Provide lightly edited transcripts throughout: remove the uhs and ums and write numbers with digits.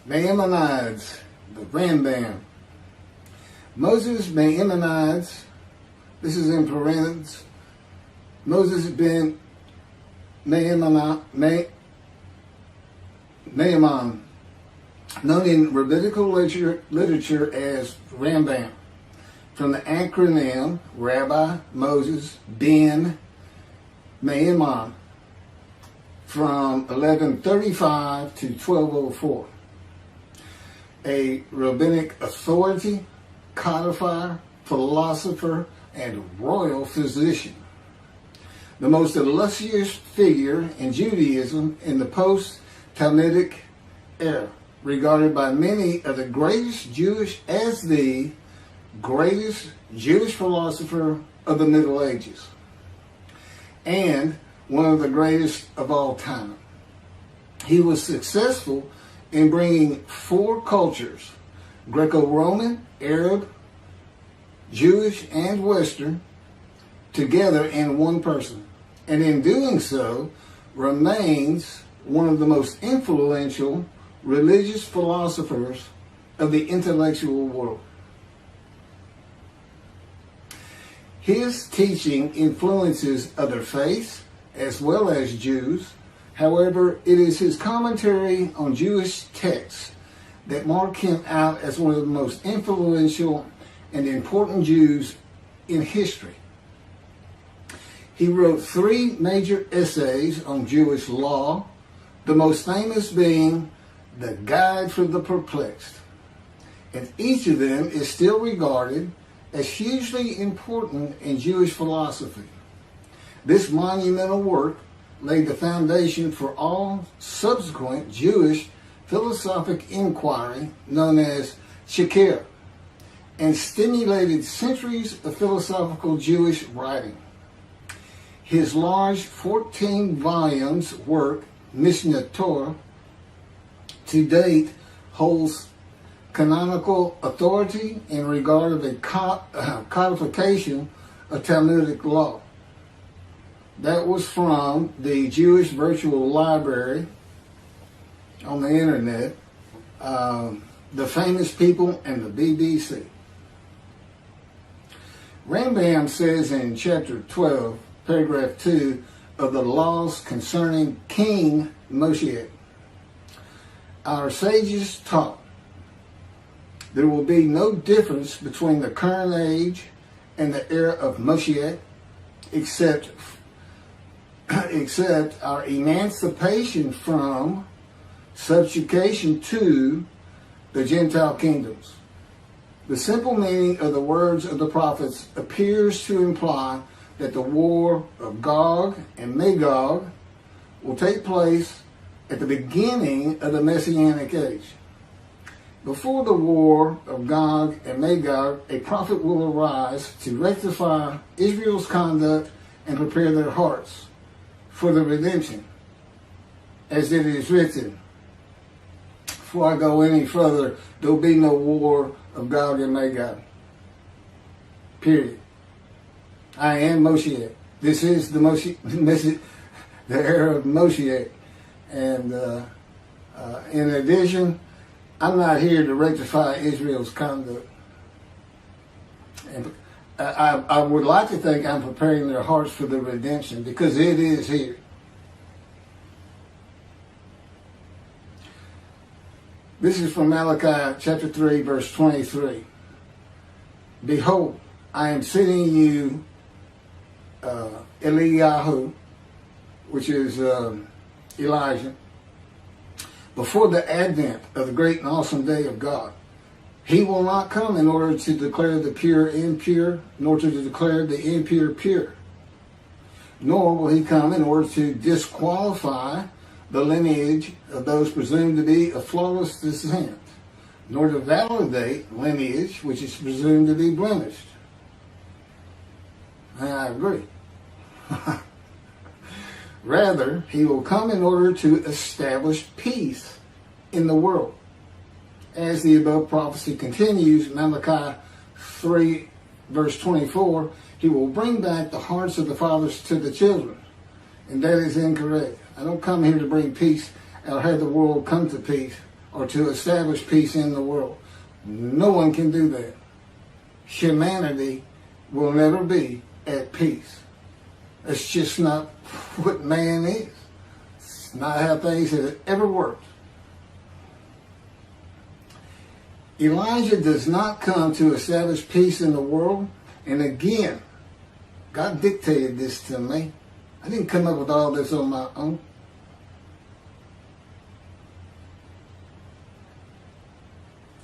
Maimonides, the Rambam. Moses Maimonides, this is in parentheses, Moses Ben Maimon, known in rabbinical literature as Rambam, from the acronym Rabbi Moses Ben Maimon, from 1135 to 1204. A rabbinic authority, codifier, philosopher, and royal physician. The most illustrious figure in Judaism in the post-talmudic era, regarded by many of the greatest Jewish philosopher of the Middle Ages, and one of the greatest of all time. He was successful in bringing four cultures, Greco-Roman, Arab, Jewish, and Western, together in one person, and in doing so remains one of the most influential religious philosophers of the intellectual world. His teaching influences other faiths as well as Jews. However, it is his commentary on Jewish texts that mark him out as one of the most influential and important Jews in history. He wrote 3 major essays on Jewish law, the most famous being The Guide for the Perplexed. And each of them is still regarded as hugely important in Jewish philosophy. This monumental work laid the foundation for all subsequent Jewish philosophic inquiry known as Chakirah, and stimulated centuries of philosophical Jewish writing. His large 14 volumes work, Mishneh Torah, to date holds canonical authority in regard of a codification of Talmudic law. That was from the Jewish Virtual Library on the internet, the famous people, and the BBC. Rambam says in chapter 12, paragraph 2 of the laws concerning King Moshiach, our sages taught there will be no difference between the current age and the era of Moshiach, except our emancipation from subjugation to the Gentile kingdoms. The simple meaning of the words of the prophets appears to imply that the war of Gog and Magog will take place at the beginning of the Messianic age. Before the war of Gog and Magog, a prophet will arise to rectify Israel's conduct and prepare their hearts for the redemption, as it is written. Before I go any further, there will be no war of Gog and Magog. Period. I am Moshiach. This is the the era of Moshiach. And in addition, I'm not here to rectify Israel's conduct. And I would like to think I'm preparing their hearts for the redemption, because it is here. This is from Malachi chapter 3, verse 23. Behold, I am sending you Eliyahu, which is Elijah, before the advent of the great and awesome day of God. He will not come in order to declare the pure impure, nor to declare the impure pure. Nor will he come in order to disqualify the lineage of those presumed to be of flawless descent, nor to validate lineage which is presumed to be blemished. And I agree. Rather, he will come in order to establish peace in the world. As the above prophecy continues, Malachi 3 verse 24, he will bring back the hearts of the fathers to the children. And that is incorrect. I don't come here to bring peace or have the world come to peace or to establish peace in the world. No one can do that. Humanity will never be at peace. It's just not what man is. It's not how things have ever worked. Elijah does not come to establish peace in the world. And again, God dictated this to me. I didn't come up with all this on my own.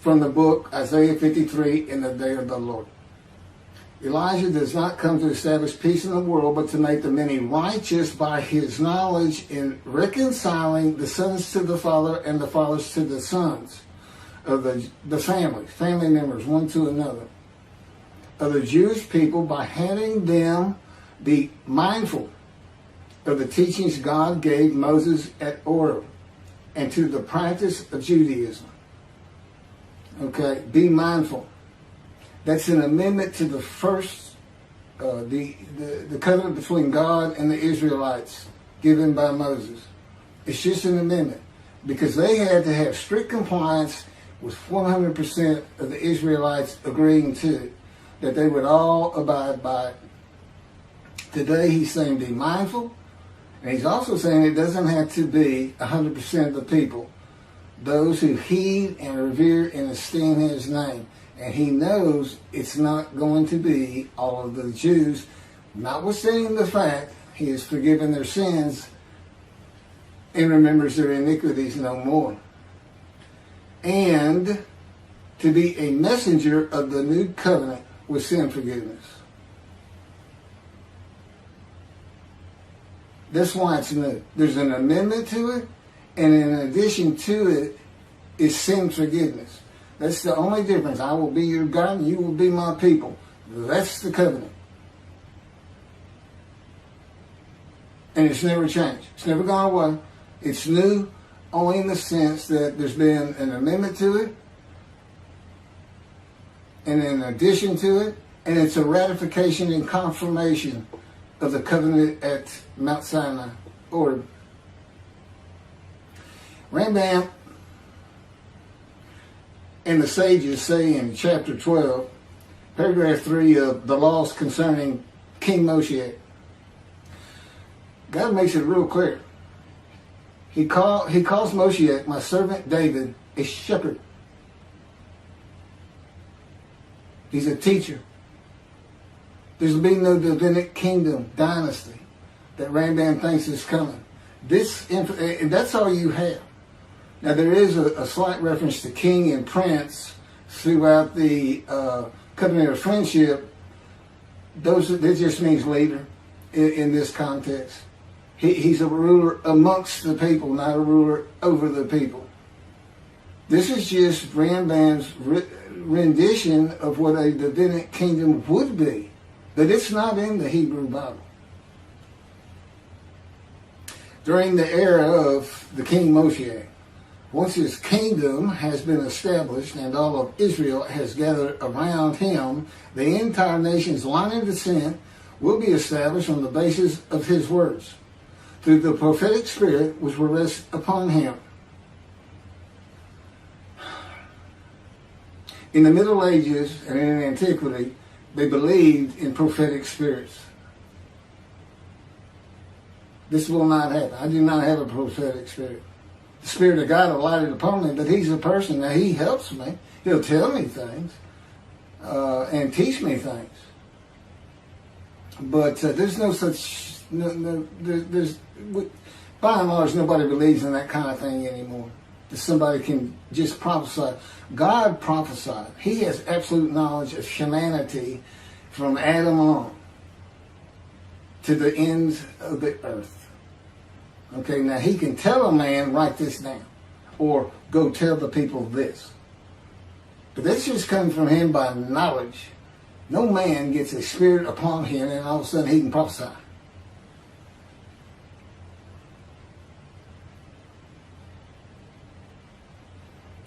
From the book Isaiah 53, In the Day of the Lord. Elijah does not come to establish peace in the world, but to make the many righteous by his knowledge in reconciling the sons to the Father and the fathers to the sons of the family members, one to another, of the Jewish people, by having them be mindful of the teachings God gave Moses at Horeb and to the practice of Judaism. Okay, be mindful. That's an amendment to the first, the covenant between God and the Israelites given by Moses. It's just an amendment because they had to have strict compliance with 100% of the Israelites agreeing to it, that they would all abide by it. Today he's saying be mindful, and he's also saying it doesn't have to be 100% of the people, those who heed and revere and esteem his name. And he knows it's not going to be all of the Jews, notwithstanding the fact he has forgiven their sins and remembers their iniquities no more. And to be a messenger of the new covenant with sin forgiveness. That's why it's new. There's an amendment to it, and in addition to it is sin forgiveness. That's the only difference. I will be your God and you will be my people. That's the covenant. And it's never changed. It's never gone away. It's new only in the sense that there's been an amendment to it, and in addition to it, and it's a ratification and confirmation of the covenant at Mount Sinai, or Rambam and the sages say in chapter 12, paragraph 3 of the laws concerning King Moshiach, God makes it real clear. He calls Moshiach, my servant David, a shepherd. He's a teacher. There's been no rabbinic kingdom dynasty that Rambam thinks is coming. And that's all you have. Now there is a slight reference to king and prince throughout the covenant of friendship. That just means leader in this context. He's a ruler amongst the people, not a ruler over the people. This is just Rambam's rendition of what a rabbinic kingdom would be, but it's not in the Hebrew Bible. During the era of the King Moshiach, once his kingdom has been established and all of Israel has gathered around him, the entire nation's line of descent will be established on the basis of his words, through the prophetic spirit which will rest upon him. In the Middle Ages and in antiquity, they believed in prophetic spirits. This will not happen. I do not have a prophetic spirit. The Spirit of God alighted upon me, but he's a person. Now, he helps me. He'll tell me things and teach me things. But there's no such... there's by and large, nobody believes in that kind of thing anymore. That somebody can just prophesy. God prophesied. He has absolute knowledge of humanity from Adam on to the ends of the earth. Okay, now he can tell a man, write this down, or go tell the people this. But that's just coming from him by knowledge. No man gets a spirit upon him and all of a sudden he can prophesy.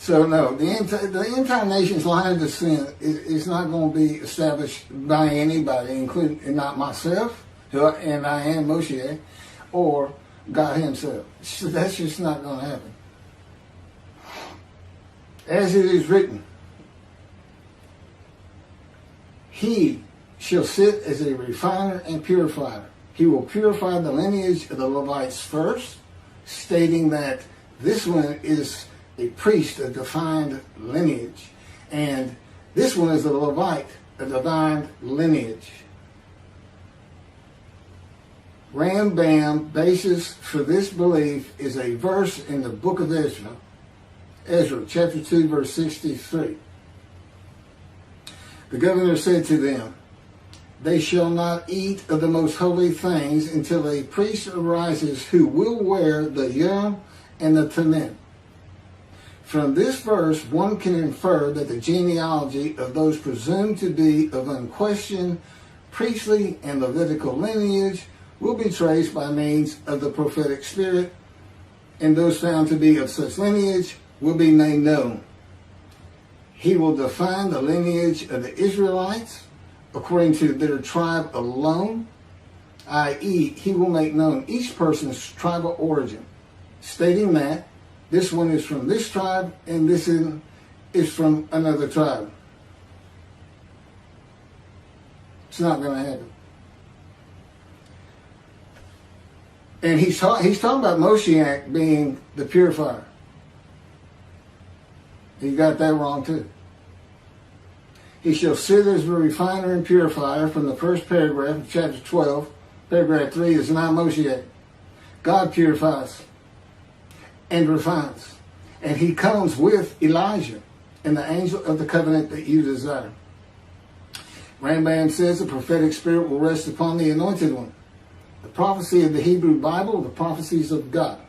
So no, the incarnation's line of descent is not going to be established by anybody, including and not myself, and I am Moshiach, or God himself. So that's just not going to happen. As it is written, he shall sit as a refiner and purifier. He will purify the lineage of the Levites first, stating that this one is a priest, a defined lineage, and this one is a Levite, a defined lineage. Rambam basis for this belief is a verse in the book of Ezra, chapter 2, verse 63. The governor said to them, they shall not eat of the most holy things until a priest arises who will wear the yom and the tamim. From this verse, one can infer that the genealogy of those presumed to be of unquestioned priestly and Levitical lineage will be traced by means of the prophetic spirit, and those found to be of such lineage will be made known. He will define the lineage of the Israelites according to their tribe alone, i.e., he will make known each person's tribal origin, stating that this one is from this tribe and this is from another tribe. It's not going to happen. And he's talking about Moshiach being the purifier. He got that wrong too. He shall sit as a refiner and purifier from the first paragraph of chapter 12. Paragraph 3 is not Moshiach. God purifies and refines. And he comes with Elijah and the angel of the covenant that you desire. Rambam says the prophetic spirit will rest upon the anointed one. The prophecy of the Hebrew Bible, the prophecies of God.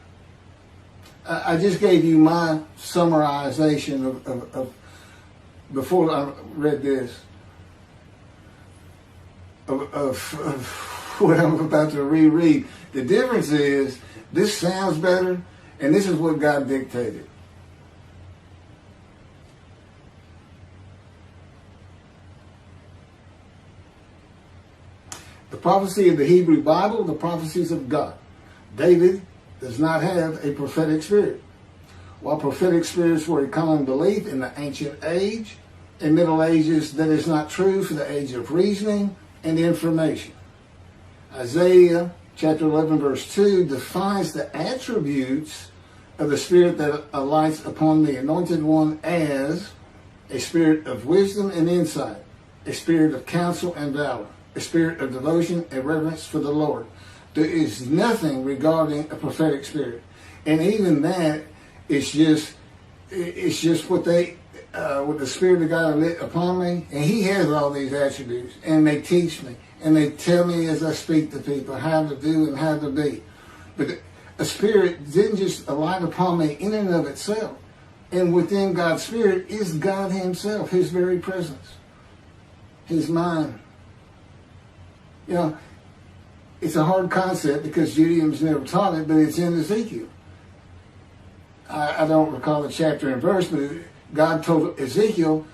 I just gave you my summarization of before I read this, of what I'm about to reread. The difference is, this sounds better, and this is what God dictated. The prophecy of the Hebrew Bible, the prophecies of God. David does not have a prophetic spirit. While prophetic spirits were a common belief in the ancient age and Middle Ages, that is not true for the age of reasoning and information. Isaiah chapter 11 verse 2 defines the attributes of the spirit that alights upon the anointed one as a spirit of wisdom and insight, a spirit of counsel and valor, a spirit of devotion and reverence for the Lord. There is nothing regarding a prophetic spirit. And even that, it's just what the Spirit of God lit upon me, and he has all these attributes, and they teach me, and they tell me as I speak to people how to do and how to be. But a spirit didn't just alight upon me in and of itself. And within God's spirit is God himself, his very presence, his mind. You know, it's a hard concept because Judaism's never taught it, but it's in Ezekiel. I don't recall the chapter and verse, but God told Ezekiel,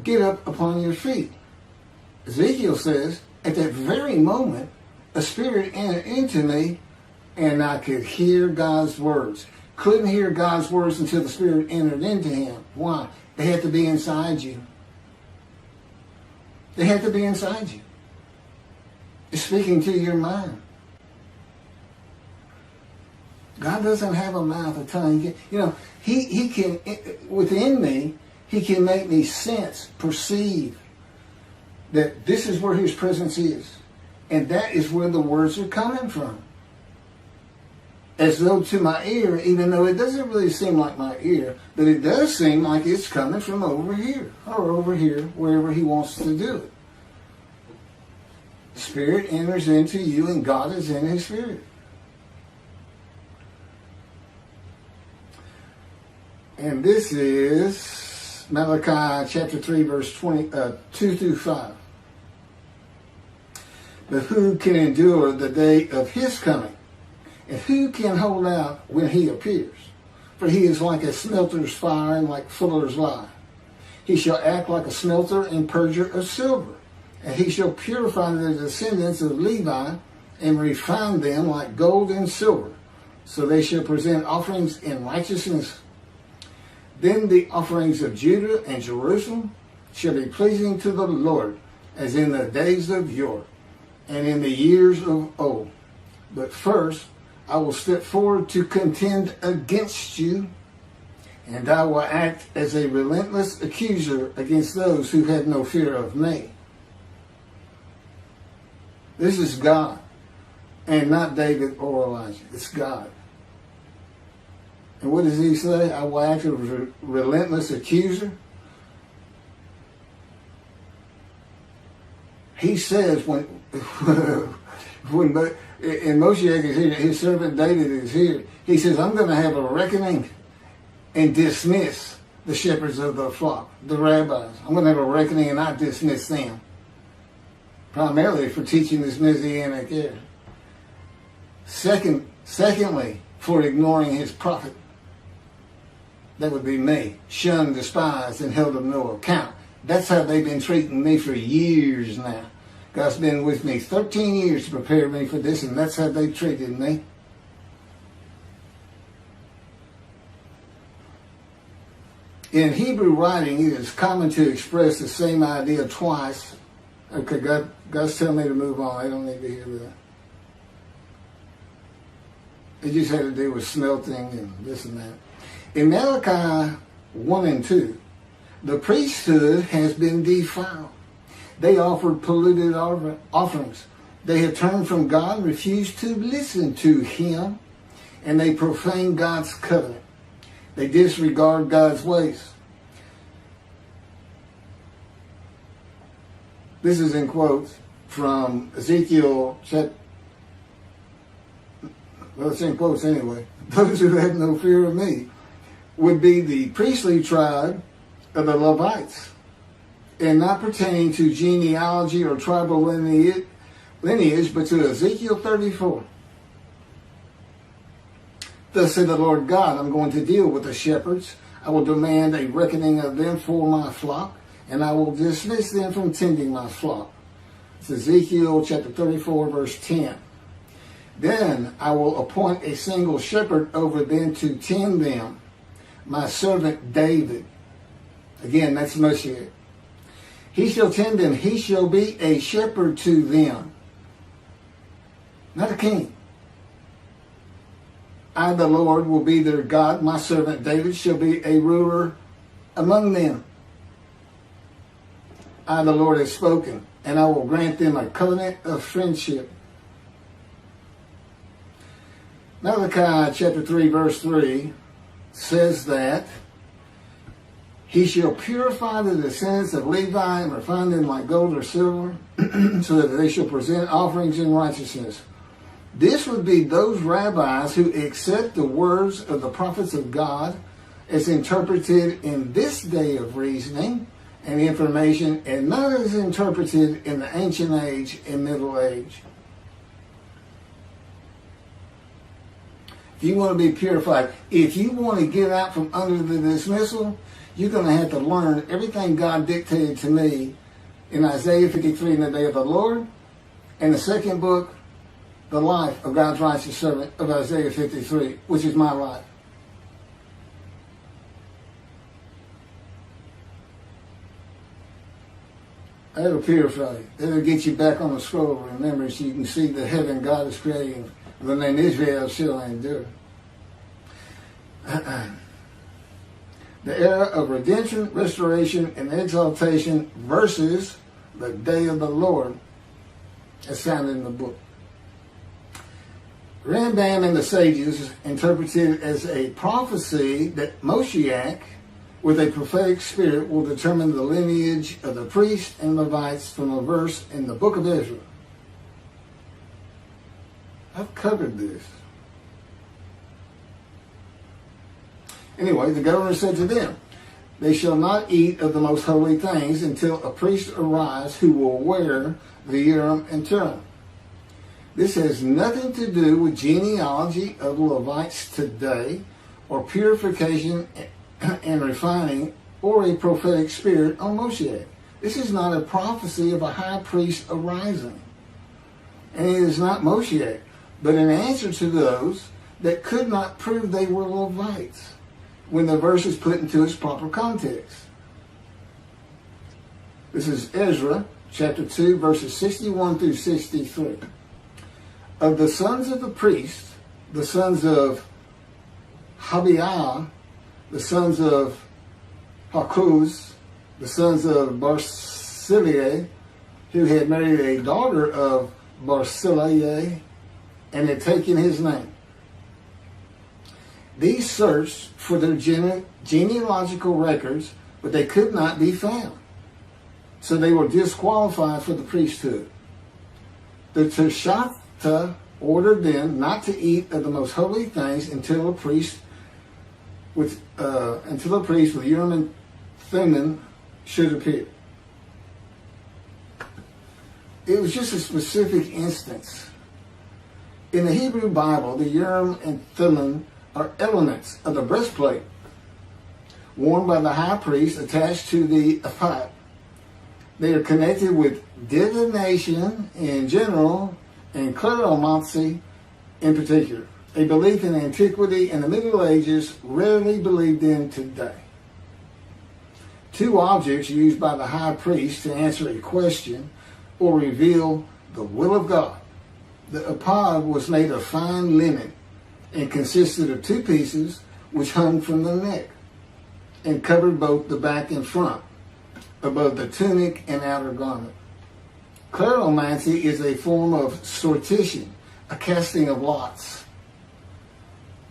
get up upon your feet. Ezekiel says, at that very moment, a spirit entered into me, and I could hear God's words. Couldn't hear God's words until the spirit entered into him. Why? They had to be inside you. They had to be inside you. It's speaking to your mind. God doesn't have a mouth, a tongue. You know, he can, within me, he can make me sense, perceive that this is where his presence is. And that is where the words are coming from. As though to my ear, even though it doesn't really seem like my ear, but it does seem like it's coming from over here, or over here, wherever he wants to do it. Spirit enters into you, and God is in his spirit. And this is Malachi chapter 3, verse 2 through 5. But who can endure the day of his coming? And who can hold out when he appears? for he is like a smelter's fire and like fuller's lye. He shall act like a smelter and purger of silver, and he shall purify the descendants of Levi and refine them like gold and silver, so they shall present offerings in righteousness. Then the offerings of Judah and Jerusalem shall be pleasing to the Lord, as in the days of yore, and in the years of old. But first I will step forward to contend against you, and I will act as a relentless accuser against those who have no fear of me. This is God, and not David or Elijah. It's God. And what does he say? I will act as a relentless accuser. He says when Moshiach is here, his servant David is here, he says, I'm going to have a reckoning and dismiss the shepherds of the flock, the rabbis. I'm going to have a reckoning and not dismiss them, primarily for teaching this Messianic era. Secondly, for ignoring his prophet. That would be me, shunned, despised, and held of no account. That's how they've been treating me for years now. God's been with me 13 years to prepare me for this, and that's how they treated me. In Hebrew writing, it is common to express the same idea twice. Okay, God's telling me to move on. I don't need to hear that. It just had to do with smelting and this and that. In Malachi 1 and 2, the priesthood has been defiled. They offered polluted offerings. They have turned from God and refused to listen to him, and they profane God's covenant. They disregard God's ways. This is in quotes from Ezekiel chapter. Well, it's in quotes anyway. Those who have no fear of me would be the priestly tribe of the Levites, and not pertaining to genealogy or tribal lineage, but to Ezekiel 34. Thus said the Lord God, I'm going to deal with the shepherds. I will demand a reckoning of them for my flock, and I will dismiss them from tending my flock. It's Ezekiel chapter 34, verse 10. Then I will appoint a single shepherd over them to tend them, my servant David. Again, that's Moshiach. He shall tend them. He shall be a shepherd to them. Not a king. I, the Lord, will be their God. My servant David shall be a ruler among them. I, the Lord, have spoken, and I will grant them a covenant of friendship. Malachi chapter 3, verse 3 says that he shall purify the descendants of Levi and refine them like gold or silver, so that they shall present offerings in righteousness. This would be those rabbis who accept the words of the prophets of God as interpreted in this day of reasoning and information, and not as interpreted in the ancient age and middle age. If you want to be purified, if you want to get out from under the dismissal, you're going to have to learn everything God dictated to me in Isaiah 53 in the day of the Lord, and the second book, the life of God's righteous servant of Isaiah 53, which is my life. That'll purify you. That'll get you back on the scroll of remembrance so you can see the heaven God is creating. The name Israel shall endure. The era of redemption, restoration, and exaltation versus the day of the Lord, as found in the book. Rambam and the sages interpreted it as a prophecy that Moshiach, with a prophetic spirit, will determine the lineage of the priests and Levites from a verse in the book of Ezra. I've covered this. Anyway, the governor said to them, they shall not eat of the most holy things until a priest arise who will wear the Urim and Thummim. This has nothing to do with genealogy of Levites today or purification and refining, or a prophetic spirit on Moshiach. This is not a prophecy of a high priest arising. And it is not Moshiach, but an answer to those that could not prove they were Levites when the verse is put into its proper context. This is Ezra chapter 2, verses 61 through 63. Of the sons of the priest, the sons of Habiah, the sons of Hakuz, the sons of Barzillai, who had married a daughter of Barzillai and had taken his name. These searched for their genealogical records, but they could not be found. So they were disqualified for the priesthood. The Teshachta ordered them not to eat of the most holy things until a priest with Urim and Thummim should appear. It was just a specific instance. In the Hebrew Bible, the Urim and Thummim are elements of the breastplate worn by the high priest attached to the ephod. They are connected with divination in general and cleromancy in particular, a belief in antiquity and the Middle Ages rarely believed in today. Two objects used by the high priest to answer a question or reveal the will of God. The ephod was made of fine linen and consisted of two pieces which hung from the neck and covered both the back and front, above the tunic and outer garment. Cleromancy is a form of sortition, a casting of lots.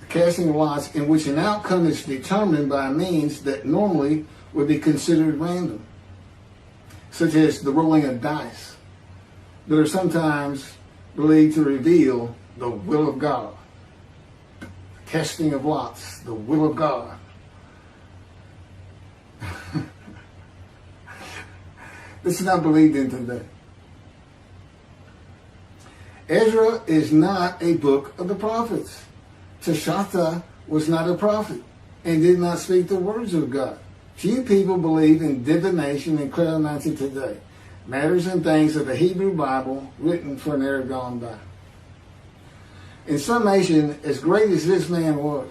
A casting of lots in which an outcome is determined by means that normally would be considered random, such as the rolling of dice, that are sometimes believed to reveal the will of God. Casting of lots, the will of God. This is not believed in today. Ezra is not a book of the prophets. Teshachta was not a prophet and did not speak the words of God. Few people believe in divination and cleromancy today, matters and things of the Hebrew Bible written for an era gone by. In summation, as great as this man was,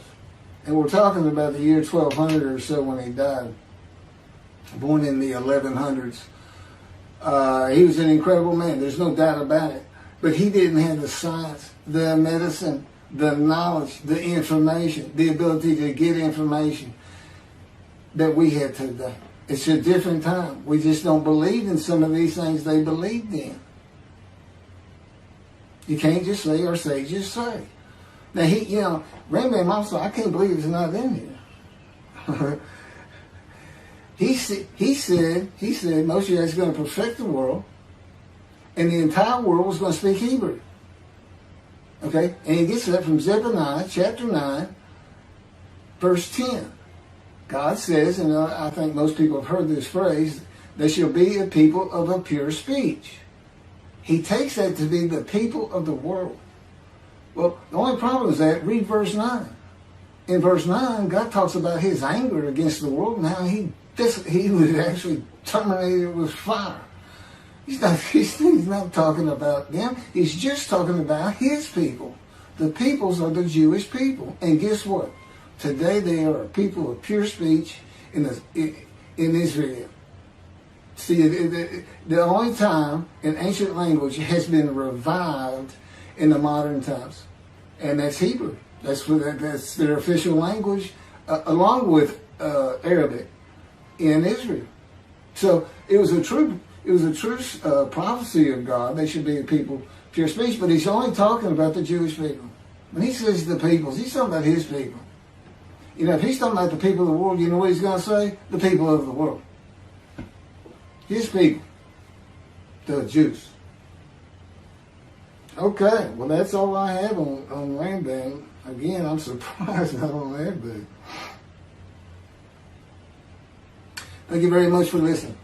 and we're talking about the year 1200 or so when he died, born in the 1100s, he was an incredible man. There's no doubt about it. But he didn't have the science, the medicine, the knowledge, the information, the ability to get information that we have today. It's a different time. We just don't believe in some of these things they believed in. You can't just say or say, just say. Now, Rambam also, I can't believe it's not in here. He said Moshiach is going to perfect the world, and the entire world was going to speak Hebrew. Okay? And he gets that from Zephaniah chapter 9, verse 10. God says, and I think most people have heard this phrase, they shall be a people of a pure speech. He takes that to be the people of the world. Well, the only problem is that, read verse 9. In verse 9, God talks about his anger against the world and how he would actually terminate it with fire. He's not talking about them. He's just talking about his people. The peoples are the Jewish people. And guess what? Today they are a people of pure speech in Israel. See, the only time an ancient language has been revived in the modern times, and that's Hebrew. That's their official language, along with Arabic in Israel. So it was a true prophecy of God. They should be a people of pure speech, but he's only talking about the Jewish people. When he says the peoples, he's talking about his people. If he's talking about the people of the world, you know what he's going to say? The people of the world. His people. The Jews. Okay, well that's all I have on Rambam. Again, I'm surprised I don't have that. Thank you very much for listening.